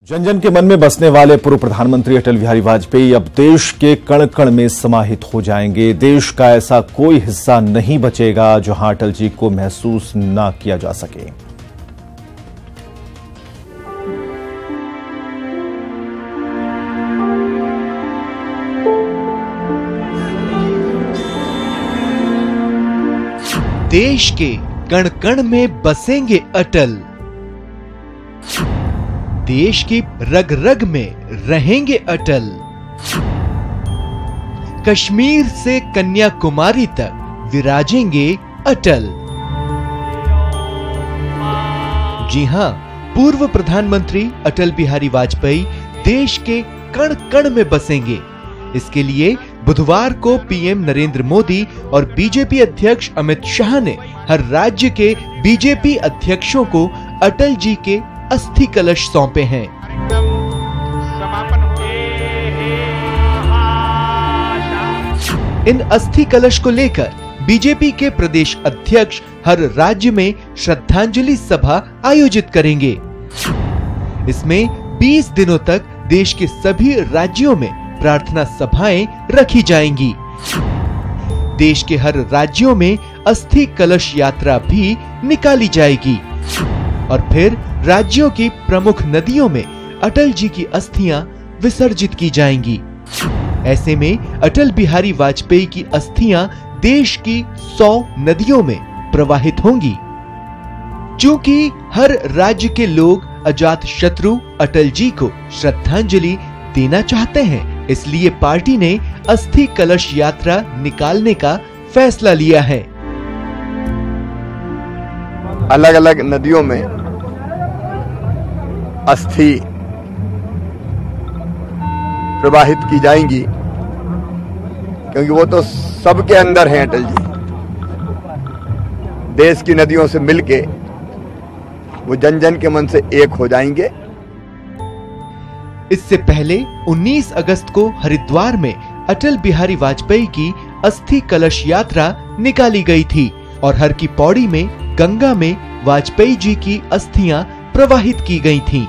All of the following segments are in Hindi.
जन जन के मन में बसने वाले पूर्व प्रधानमंत्री अटल बिहारी वाजपेयी अब देश के कण कण में समाहित हो जाएंगे। देश का ऐसा कोई हिस्सा नहीं बचेगा जहां अटल जी को महसूस न किया जा सके। देश के कण कण में बसेंगे अटल, देश की रग रग में रहेंगे अटल। कश्मीर से कन्याकुमारी तक विराजेंगे अटल। जी हां, पूर्व प्रधानमंत्री अटल बिहारी वाजपेयी देश के कण कण में बसेंगे। इसके लिए बुधवार को पीएम नरेंद्र मोदी और बीजेपी अध्यक्ष अमित शाह ने हर राज्य के बीजेपी अध्यक्षों को अटल जी के अस्थि कलश सौंपे हैं। इन अस्थि कलश को लेकर बीजेपी के प्रदेश अध्यक्ष हर राज्य में श्रद्धांजलि सभा आयोजित करेंगे। इसमें 20 दिनों तक देश के सभी राज्यों में प्रार्थना सभाएं रखी जाएंगी। देश के हर राज्यों में अस्थि कलश यात्रा भी निकाली जाएगी और फिर राज्यों की प्रमुख नदियों में अटल जी की अस्थियां विसर्जित की जाएंगी। ऐसे में अटल बिहारी वाजपेयी की अस्थियां देश की 100 नदियों में प्रवाहित होंगी। चूंकि हर राज्य के लोग अजात शत्रु अटल जी को श्रद्धांजलि देना चाहते हैं, इसलिए पार्टी ने अस्थि कलश यात्रा निकालने का फैसला लिया है। अलग अलग नदियों में अस्थि प्रवाहित की जाएंगी, क्योंकि वो तो सबके अंदर हैं अटल जी। देश की नदियों से मिलके वो जन जन के मन से एक हो जाएंगे। इससे पहले 19 अगस्त को हरिद्वार में अटल बिहारी वाजपेयी की अस्थि कलश यात्रा निकाली गई थी और हर की पौड़ी में गंगा में वाजपेयी जी की अस्थियां प्रवाहित की गई थीं।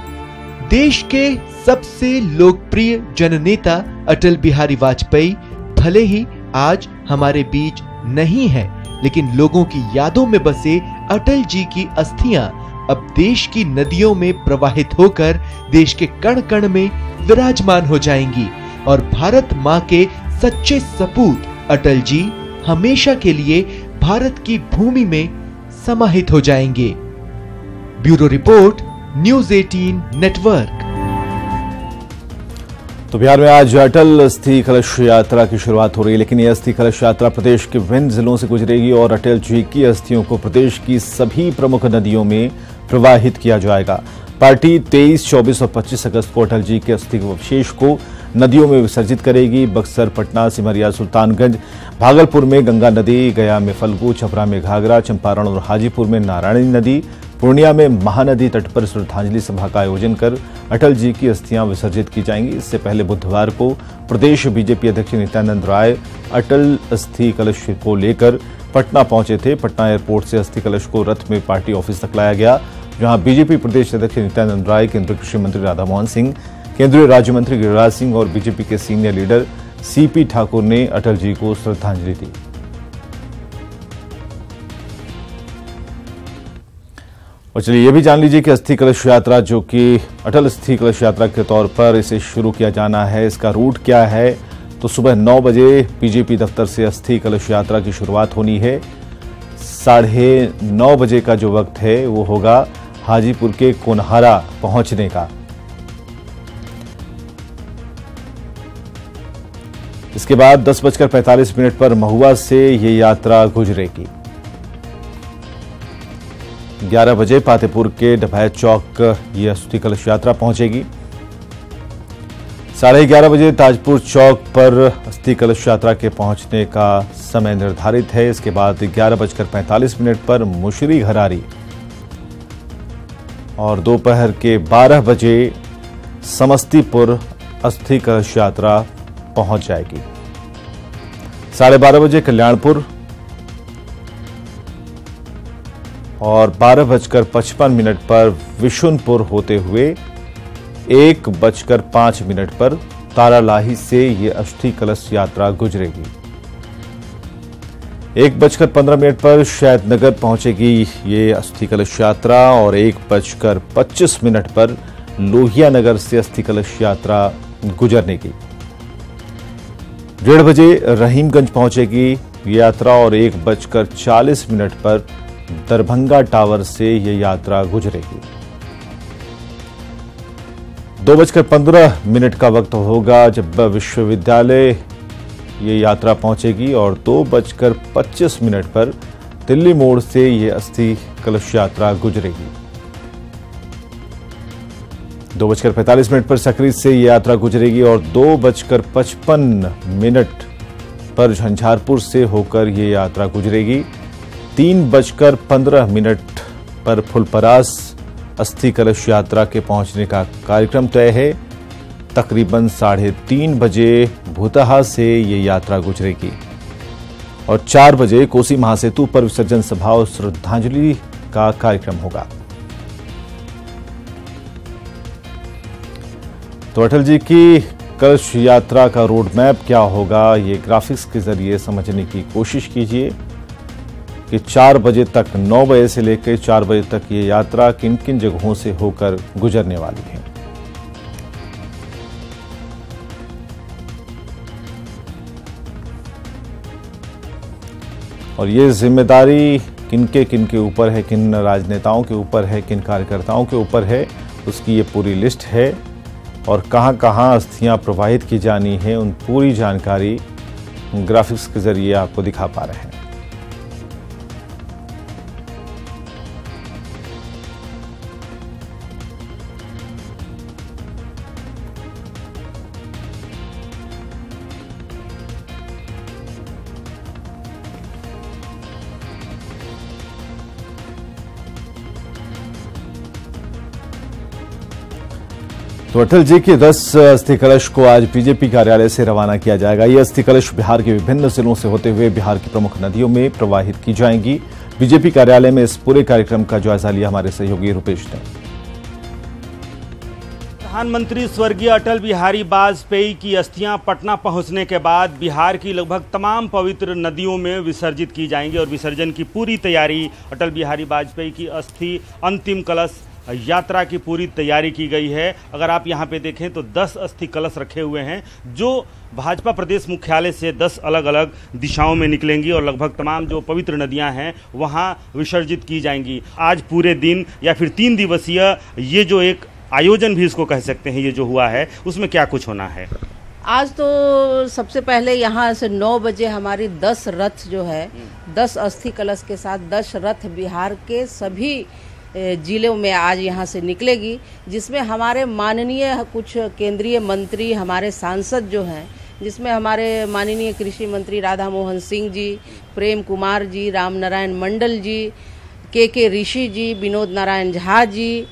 देश के सबसे लोकप्रिय जननेता अटल बिहारी वाजपेयी भले ही आज हमारे बीच नहीं है, लेकिन लोगों की यादों में बसे अटल जी की अस्थियां अब देश की नदियों में प्रवाहित होकर देश के कण कण में विराजमान हो जाएंगी और भारत मां के सच्चे सपूत अटल जी हमेशा के लिए भारत की भूमि में समाहित हो जाएंगे। Bureau report, news 18 network. तो बिहार में आज अटल अस्थि कलश यात्रा की शुरुआत हो रही है, लेकिन यह अस्थि कलश यात्रा प्रदेश के विभिन्न जिलों से गुजरेगी और अटल जी की अस्थियों को प्रदेश की सभी प्रमुख नदियों में प्रवाहित किया जाएगा। पार्टी 23, 24 और 25 अगस्त को अटल जी के अस्थि अवशेष को नदियों में विसर्जित करेगी। बक्सर, पटना, सिमरिया, सुल्तानगंज, भागलपुर में गंगा नदी, गया में फल्गु, छपरा में घाघरा, चंपारण और हाजीपुर में नारायणी नदी, पूर्णिया में महानदी तट पर श्रद्धांजलि सभा का आयोजन कर अटल जी की अस्थियां विसर्जित की जाएंगी। इससे पहले बुधवार को प्रदेश बीजेपी अध्यक्ष नित्यानंद राय अटल अस्थि कलश को लेकर पटना पहुंचे थे। पटना एयरपोर्ट से अस्थि कलश को रथ में पार्टी ऑफिस तक लाया गया, जहां बीजेपी प्रदेश अध्यक्ष नित्यानंद राय, केंद्रीय कृषि मंत्री राधामोहन सिंह, केंद्रीय राज्य मंत्री गिरिराज सिंह और बीजेपी के सीनियर लीडर सीपी ठाकुर ने अटल जी को श्रद्धांजलि दी। और चलिए ये भी जान लीजिए कि अस्थि कलश यात्रा, जो कि अटल अस्थि कलश यात्रा के तौर पर इसे शुरू किया जाना है, इसका रूट क्या है। तो सुबह 9 बजे बीजेपी दफ्तर से अस्थि कलश यात्रा की शुरुआत होनी है। 9:30 बजे का जो वक्त है वो होगा हाजीपुर के कोनहारा पहुंचने का। इसके बाद 10:45 पर महुआ से ये यात्रा गुजरेगी। 11 बजे पातेपुर के डभैत चौक ये अस्थि कलश यात्रा पहुंचेगी। 11:30 बजे ताजपुर चौक पर अस्थि कलश यात्रा के पहुंचने का समय निर्धारित है। इसके बाद 11:45 पर मुशरी घरारी और दोपहर के 12 बजे समस्तीपुर अस्थि कलश यात्रा पहुंच जाएगी। 12:30 बजे कल्याणपुर और 12:55 पर विशुनपुर होते हुए 1:05 पर तारालाही से ये अस्थि कलश यात्रा गुजरेगी। 1:15 पर शहीदनगर पहुंचेगी ये अस्थि कलश यात्रा और 1:25 पर लोहिया नगर से अस्थि कलश यात्रा गुजरने की। 1:30 बजे रहीमगंज पहुंचेगी यात्रा और 1:40 पर दरभंगा टावर से ये यात्रा गुजरेगी। 2:15 का वक्त होगा जब विश्वविद्यालय ये यात्रा पहुंचेगी और 2:25 पर दिल्ली मोड़ से ये अस्थि कलश यात्रा गुजरेगी। 2:45 पर सकरी से ये यात्रा गुजरेगी और 2:55 पर झंझारपुर से होकर ये यात्रा गुजरेगी। 3:15 पर फुलपरास अस्थि कलश यात्रा के पहुंचने का कार्यक्रम तय है। तकरीबन 3:30 बजे भूतहा से ये यात्रा गुजरेगी और 4 बजे कोसी महासेतु पर विसर्जन सभा और श्रद्धांजलि का कार्यक्रम होगा। तो अटल जी की कलश यात्रा का रोड मैप क्या होगा, ये ग्राफिक्स के जरिए समझने की कोशिश कीजिए कि 4 बजे तक 9 बजे से लेकर 4 बजे तक ये यात्रा किन किन जगहों से होकर गुजरने वाली है। और ये जिम्मेदारी किनके ऊपर है, किन राजनेताओं के ऊपर है, किन कार्यकर्ताओं के ऊपर है, उसकी ये पूरी लिस्ट है और कहां अस्थियां प्रवाहित की जानी है, उन पूरी जानकारी ग्राफिक्स के जरिए आपको दिखा पा रहे हैं। तो अटल जी के 10 अस्थि कलश को आज बीजेपी कार्यालय से रवाना किया जाएगा। ये अस्थि कलश बिहार के विभिन्न जिलों से होते हुए बिहार की प्रमुख नदियों में प्रवाहित की जाएंगी। बीजेपी कार्यालय में इस पूरे कार्यक्रम का जायजा लिया हमारे सहयोगी रुपेश ने। प्रधानमंत्री स्वर्गीय अटल बिहारी वाजपेयी की अस्थियां पटना पहुंचने के बाद बिहार की लगभग तमाम पवित्र नदियों में विसर्जित की जाएंगी और विसर्जन की पूरी तैयारी अटल बिहारी वाजपेयी की अस्थि अंतिम कलश यात्रा की पूरी तैयारी की गई है। अगर आप यहां पे देखें तो 10 अस्थि कलश रखे हुए हैं जो भाजपा प्रदेश मुख्यालय से 10 अलग अलग दिशाओं में निकलेंगी और लगभग तमाम जो पवित्र नदियां हैं वहां विसर्जित की जाएंगी। आज पूरे दिन या फिर 3 दिवसीय ये जो एक आयोजन भी इसको कह सकते हैं, ये जो हुआ है उसमें क्या कुछ होना है? आज तो सबसे पहले यहाँ से 9 बजे हमारी 10 रथ जो है 10 अस्थि कलश के साथ 10 रथ बिहार के सभी जिलों में आज यहाँ से निकलेगी, जिसमें हमारे माननीय कुछ केंद्रीय मंत्री, हमारे सांसद जो हैं, जिसमें हमारे माननीय कृषि मंत्री राधा मोहन सिंह जी, प्रेम कुमार जी, राम नारायण मंडल जी, के ऋषि जी, विनोद नारायण झा जी,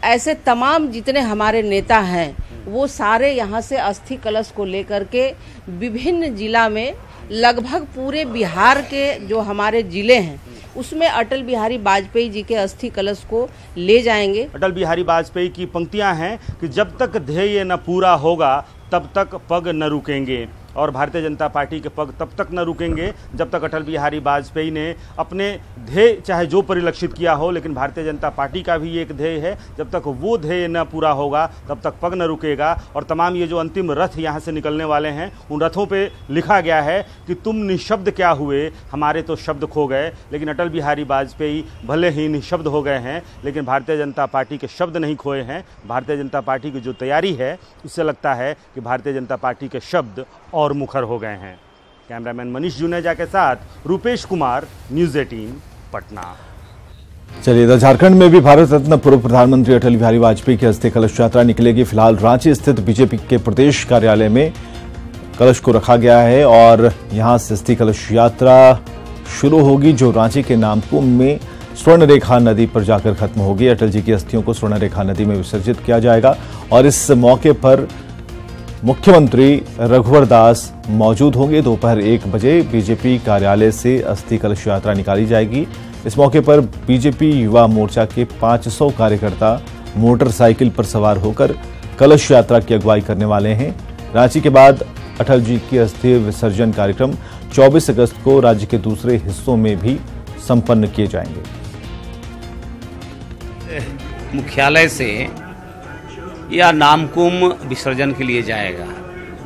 ऐसे तमाम जितने हमारे नेता हैं वो सारे यहाँ से अस्थि कलश को लेकर के विभिन्न जिला में लगभग पूरे बिहार के जो हमारे जिले हैं उसमें अटल बिहारी वाजपेयी जी के अस्थि कलश को ले जाएंगे। अटल बिहारी वाजपेयी की पंक्तियां हैं कि जब तक ध्येय न पूरा होगा तब तक पग न रुकेंगे और भारतीय जनता पार्टी के पग तब तक न रुकेंगे जब तक अटल बिहारी वाजपेयी ने अपने ध्येय चाहे जो परिलक्षित किया हो, लेकिन भारतीय जनता पार्टी का भी एक ध्येय है, जब तक वो ध्येय न पूरा होगा तब तक पग न रुकेगा। और तमाम ये जो अंतिम रथ यहाँ से निकलने वाले हैं उन रथों पे लिखा गया है कि तुम निःशब्द क्या हुए, हमारे तो शब्द खो गए। लेकिन अटल बिहारी वाजपेयी भले ही निःशब्द हो गए हैं लेकिन भारतीय जनता पार्टी के शब्द नहीं खोए हैं। भारतीय जनता पार्टी की जो तैयारी है उससे लगता है कि भारतीय जनता पार्टी के शब्द और मुखर हो गए हैं। कैमरामैन मनीष जुनेजा के साथ रुपेश कुमार, न्यूज़ 18 पटना। चलिए, तो झारखंड में भी भारत रत्न पूर्व प्रधानमंत्री अटल बिहारी वाजपेयी की अस्थि कलश यात्रा निकलेगी। फिलहाल रांची स्थित बीजेपी के प्रदेश कार्यालय में कलश को रखा गया है और यहां से अस्थि कलश यात्रा शुरू होगी जो रांची के नामकुम में स्वर्ण रेखा नदी पर जाकर खत्म होगी। अटल जी की अस्थियों को स्वर्ण रेखा नदी में विसर्जित किया जाएगा और इस मौके पर मुख्यमंत्री रघुवर दास मौजूद होंगे। दोपहर 1 बजे बीजेपी कार्यालय से अस्थि कलश यात्रा निकाली जाएगी। इस मौके पर बीजेपी युवा मोर्चा के 500 कार्यकर्ता मोटरसाइकिल पर सवार होकर कलश यात्रा की अगुवाई करने वाले हैं। रांची के बाद अटल जी की अस्थि विसर्जन कार्यक्रम 24 अगस्त को राज्य के दूसरे हिस्सों में भी संपन्न किए जाएंगे। मुख्यालय से या नामकुम विसर्जन के लिए जाएगा।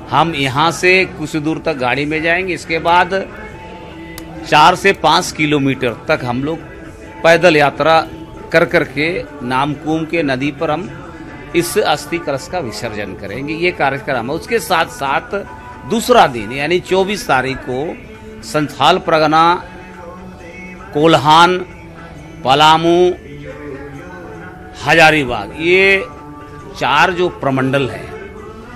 हम यहाँ से कुछ दूर तक गाड़ी में जाएंगे, इसके बाद 4 से 5 किलोमीटर तक हम लोग पैदल यात्रा कर करके नामकुम के नदी पर हम इस अस्थि कलश का विसर्जन करेंगे। ये कार्यक्रम है। उसके साथ साथ दूसरा दिन यानी 24 तारीख को संथाल परगना, कोल्हान, पलामू, हजारीबाग, ये 4 जो प्रमंडल है,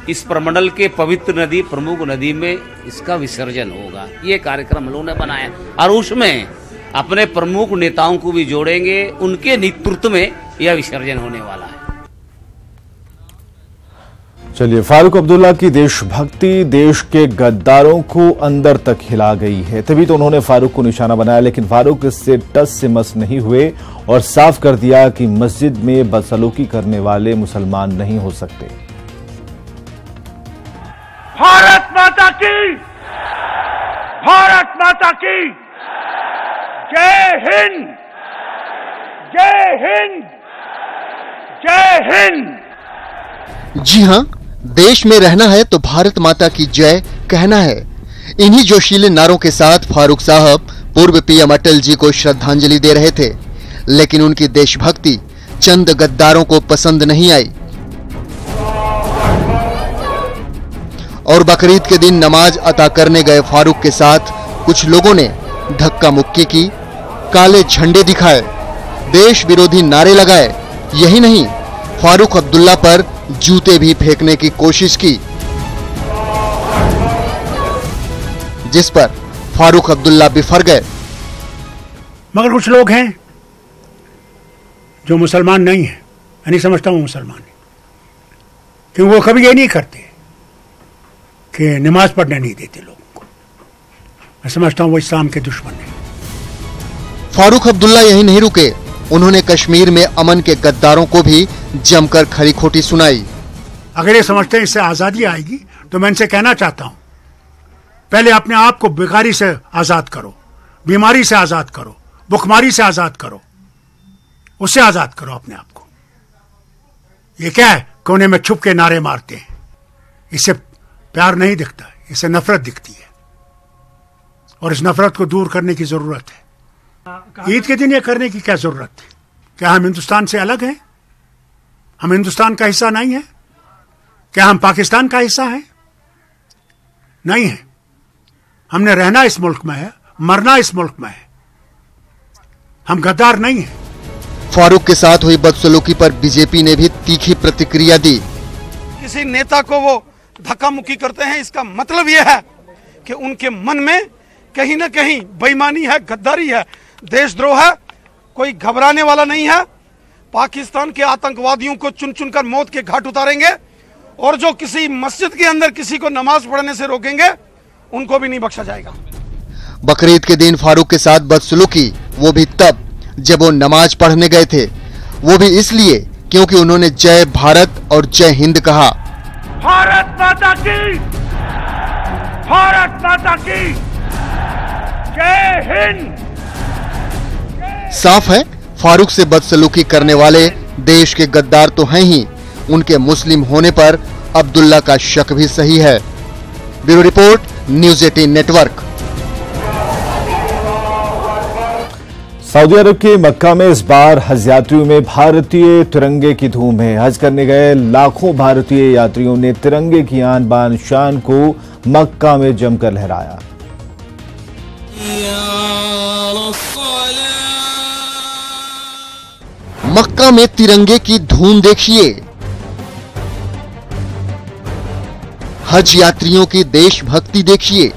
इस प्रमंडल के पवित्र नदी, प्रमुख नदी में इसका विसर्जन होगा। ये कार्यक्रम हम लोगों ने बनाया और उसमें अपने प्रमुख नेताओं को भी जोड़ेंगे। उनके नेतृत्व में यह विसर्जन होने वाला है। चलिए, फारूक अब्दुल्ला की देशभक्ति देश के गद्दारों को अंदर तक हिला गई है, तभी तो उन्होंने फारूक को निशाना बनाया। लेकिन फारूक इससे टस से मस नहीं हुए और साफ कर दिया कि मस्जिद में बदसलूकी करने वाले मुसलमान नहीं हो सकते। भारत माता की, भारत माता की जय हिंद, जय हिंद, जय हिंद। जी हां, देश में रहना है तो भारत माता की जय कहना है। इन्हीं जोशीले नारों के साथ फारूक साहब पूर्व पीएम अटल जी को श्रद्धांजलि दे रहे थे, लेकिन उनकी देशभक्ति चंद गद्दारों को पसंद नहीं आई और बकरीद के दिन नमाज अता करने गए फारूक के साथ कुछ लोगों ने धक्का मुक्की की, काले झंडे दिखाए, देश विरोधी नारे लगाए। यही नहीं, फारूक अब्दुल्ला पर जूते भी फेंकने की कोशिश की, जिस पर फारूक अब्दुल्ला बिफर गए। मगर कुछ लोग हैं जो मुसलमान नहीं है, मैं नहीं समझता हूं मुसलमान है, क्योंकि वो कभी ये नहीं करते कि नमाज पढ़ने नहीं देते लोगों को। मैं समझता हूं वो इस्लाम के दुश्मन है। फारूक अब्दुल्ला यही नहीं रुके, उन्होंने कश्मीर में अमन के गद्दारों को भी जमकर खरी खोटी सुनाई। अगर ये समझते हैं इससे आजादी आएगी, तो मैं इनसे कहना चाहता हूं, पहले अपने आप को बेकारी से आजाद करो, बीमारी से आजाद करो, भुखमारी से आजाद करो, उससे आजाद करो अपने आप को। ये क्या है, कोने में छुप के नारे मारते हैं, इससे प्यार नहीं दिखता, इससे नफरत दिखती है और इस नफरत को दूर करने की जरूरत है। ईद के दिन ये करने की क्या जरूरत है? क्या हम हिंदुस्तान से अलग हैं? हम हिंदुस्तान का हिस्सा नहीं है? क्या हम पाकिस्तान का हिस्सा हैं? नहीं है। हमने रहना इस मुल्क में है, मरना इस मुल्क में है। हम गद्दार नहीं हैं। फारूक के साथ हुई बदसलूकी पर बीजेपी ने भी तीखी प्रतिक्रिया दी। किसी नेता को वो धक्का मुक्की करते हैं, इसका मतलब यह है कि उनके मन में कहीं ना कहीं बेईमानी है, गद्दारी है, देशद्रोह है। कोई घबराने वाला नहीं है। पाकिस्तान के आतंकवादियों को चुन चुनकर मौत के घाट उतारेंगे और जो किसी मस्जिद के अंदर किसी को नमाज पढ़ने से रोकेंगे, उनको भी नहीं बख्शा जाएगा। बकरीद के दिन फारूक के साथ बदसलूकी, वो भी तब जब वो नमाज पढ़ने गए थे, वो भी इसलिए क्योंकि उन्होंने जय भारत और जय हिंद कहा। भारत माता की, भारत माता की जय हिंद। साफ है, फारूक से बदसलूकी करने वाले देश के गद्दार तो हैं ही, उनके मुस्लिम होने पर अब्दुल्ला का शक भी सही है। Bureau report, news 18 network. Saudi Arab के मक्का में इस बार हज यात्रियों में भारतीय तिरंगे की धूम है। हज करने गए लाखों भारतीय यात्रियों ने तिरंगे की आन बान शान को मक्का में जमकर लहराया। मक्का में तिरंगे की धूम देखिए। हज यात्रियों की देशभक्ति देखिए।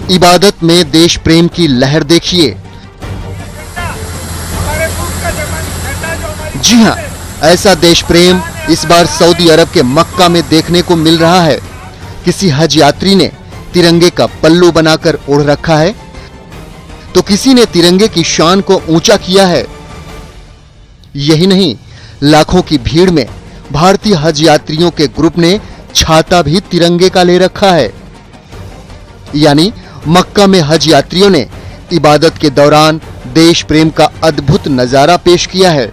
इबादत में देश प्रेम की लहर देखिए। जी हां, ऐसा देश प्रेम इस बार सऊदी अरब के मक्का में देखने को मिल रहा है। किसी हज यात्री ने तिरंगे का पल्लू बनाकर ओढ़ रखा है, तो किसी ने तिरंगे की शान को ऊंचा किया है। यही नहीं, लाखों की भीड़ में भारतीय हज यात्रियों के ग्रुप ने छाता भी तिरंगे का ले रखा है। यानी मक्का में हज यात्रियों ने इबादत के दौरान देश प्रेम का अद्भुत नजारा पेश किया है।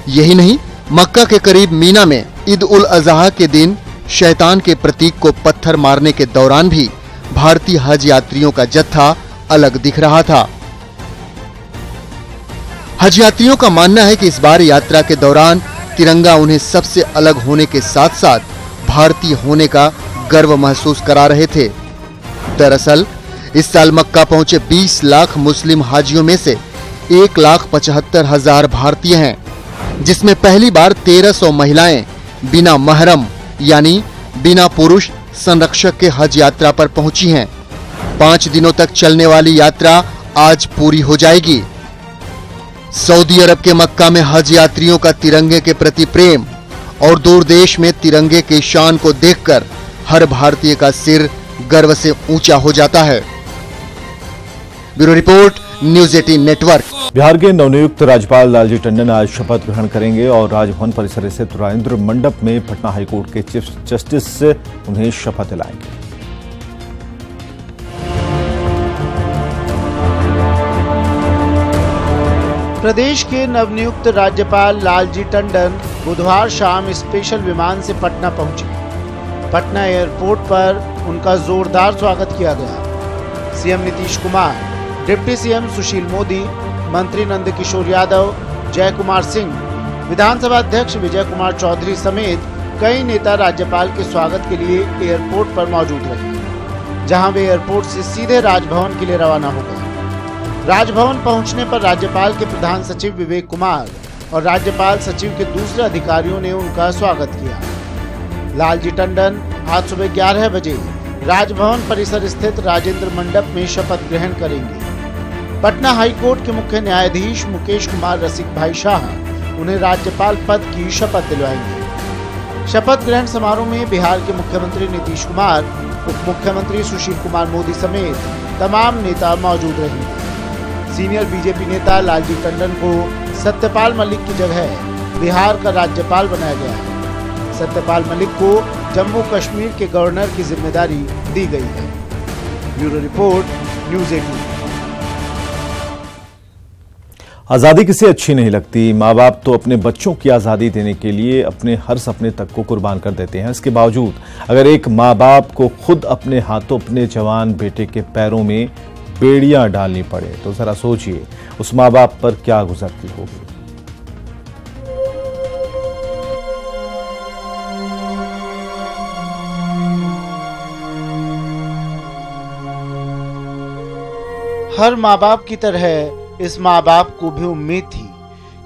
यही नहीं, मक्का के करीब मीना में ईद उल अजहा के दिन शैतान के प्रतीक को पत्थर मारने के दौरान भी भारतीय हज यात्रियों का जत्था अलग दिख रहा था। हज यात्रियों का मानना है कि इस बार यात्रा के दौरान तिरंगा उन्हें सबसे अलग होने के साथ साथ भारतीय होने का गर्व महसूस करा रहे थे। दरअसल इस साल मक्का पहुंचे 20 लाख मुस्लिम हाजियों में से 1,75,000 भारतीय हैं, जिसमें पहली बार 1300 महिलाएं बिना महरम यानी बिना पुरुष संरक्षक के हज यात्रा पर पहुंची हैं। 5 दिनों तक चलने वाली यात्रा आज पूरी हो जाएगी। सऊदी अरब के मक्का में हज यात्रियों का तिरंगे के प्रति प्रेम और दूर देश में तिरंगे की शान को देखकर हर भारतीय का सिर गर्व से ऊंचा हो जाता है। Bureau report, news 18 network. Bihar के नवनियुक्त राज्यपाल लालजी टंडन आज शपथ ग्रहण करेंगे और राजभवन परिसर स्थित राजेंद्र मंडप में पटना हाईकोर्ट के चीफ जस्टिस उन्हें शपथ दिलाएंगे। प्रदेश के नवनियुक्त राज्यपाल लालजी टंडन बुधवार शाम स्पेशल विमान से पटना पहुंचे। पटना एयरपोर्ट पर उनका जोरदार स्वागत किया गया। CM Nitish Kumar, deputy CM Sushil Modi, मंत्री नंदकिशोर यादव, जय कुमार सिंह, विधानसभा अध्यक्ष विजय कुमार चौधरी समेत कई नेता राज्यपाल के स्वागत के लिए एयरपोर्ट पर मौजूद रहे, जहां वे एयरपोर्ट से सीधे राजभवन के लिए रवाना हो गए। राजभवन पहुंचने पर राज्यपाल के प्रधान सचिव विवेक कुमार और राज्यपाल सचिव के दूसरे अधिकारियों ने उनका स्वागत किया। लालजी टंडन आज सुबह 11 बजे राजभवन परिसर स्थित राजेंद्र मंडप में शपथ ग्रहण करेंगे। पटना हाईकोर्ट के मुख्य न्यायाधीश मुकेश कुमार रसिक भाई शाह उन्हें राज्यपाल पद की शपथ दिलवाएंगे। शपथ ग्रहण समारोह में बिहार के मुख्यमंत्री नीतीश कुमार, उप मुख्यमंत्री सुशील कुमार मोदी समेत तमाम नेता मौजूद रहेंगे। सीनियर बीजेपी नेता लालजी टंडन को सत्यपाल मलिक की जगह बिहार का राज्यपाल बनाया गया है। सत्यपाल मलिक को जम्मू कश्मीर के गवर्नर की जिम्मेदारी दी गई है। Bureau report, news 18। आजादी किसे अच्छी नहीं लगती। माँ बाप तो अपने बच्चों की आजादी देने के लिए अपने हर सपने तक को कुर्बान कर देते हैं। इसके बावजूद अगर एक माँ बाप को खुद अपने हाथों अपने जवान बेटे के पैरों में बेड़ियां डालनी पड़े तो जरा सोचिए उस माँ बाप पर क्या गुजरती होगी। हर माँ बाप की तरह इस माँ बाप को भी उम्मीद थी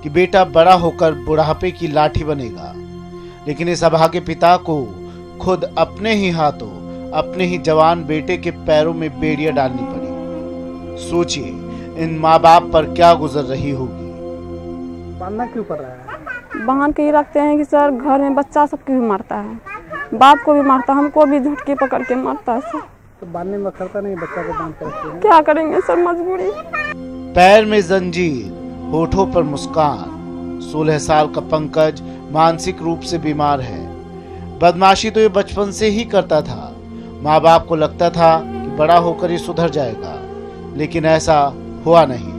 कि बेटा बड़ा होकर बुढ़ापे की लाठी बनेगा, लेकिन इस अभागे पिता को खुद अपने ही हाथों अपने ही जवान बेटे के पैरों में बेड़ियां डालनी पड़ी। सोचिए इन माँ बाप पर क्या गुजर रही होगी। बांधना क्यों पड़ रहा है? बांध के ही रखते हैं कि सर घर में बच्चा सबको भी मारता है, बाप को भी मारता, हमको भी झटके पकड़ के मारता है सर। तो बांधने में करता नहीं, बच्चा को बांध के रखते हैं। क्या करेंगे सर, मजबूरी। पैर में जंजीर, होठों पर मुस्कान। 16 साल का पंकज मानसिक रूप से बीमार है। बदमाशी तो ये बचपन से ही करता था। माँ बाप को लगता था कि बड़ा होकर ये सुधर जाएगा, लेकिन ऐसा हुआ नहीं।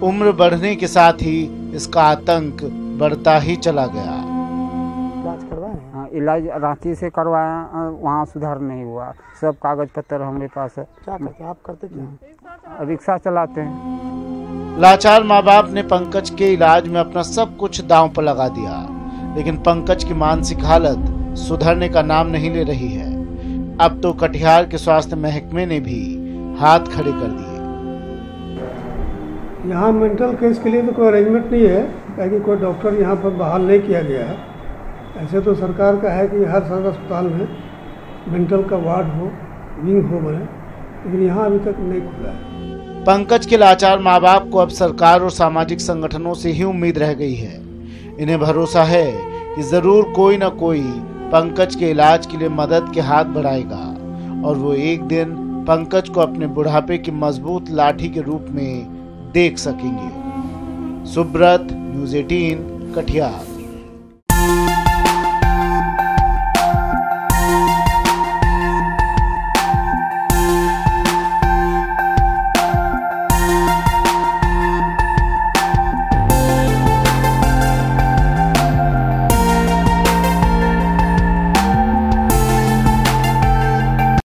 उम्र बढ़ने के साथ ही इसका आतंक बढ़ता ही चला गया। इलाज रांची से करवाया, वहाँ सुधार नहीं हुआ। सब कागज पत्र हमारे पास है। क्या करते आप? करते क्या? रिक्शा चलाते हैं। लाचार माँ बाप ने पंकज के इलाज में अपना सब कुछ दांव पर लगा दिया, लेकिन पंकज की मानसिक हालत सुधरने का नाम नहीं ले रही है। अब तो कटिहार के स्वास्थ्य महकमे ने भी हाथ खड़े कर दिए। यहाँ मेंटल केस के लिए तो कोई अरेंजमेंट नहीं है, क्योंकि कोई डॉक्टर यहाँ पर बहाल नहीं किया गया है। ऐसे तो सरकार का है कि हर सदर अस्पताल में मेंटल का वार्ड हो, विंग हो बने, लेकिन यहाँ अभी तक नहीं खुला है। पंकज के लाचार माँ बाप को अब सरकार और सामाजिक संगठनों से ही उम्मीद रह गई है। इन्हें भरोसा है कि जरूर कोई न कोई पंकज के इलाज के लिए मदद के हाथ बढ़ाएगा और वो एक दिन पंकज को अपने बुढ़ापे की मजबूत लाठी के रूप में देख सकेंगे। सुब्रत, न्यूज़ 18, कटिहार।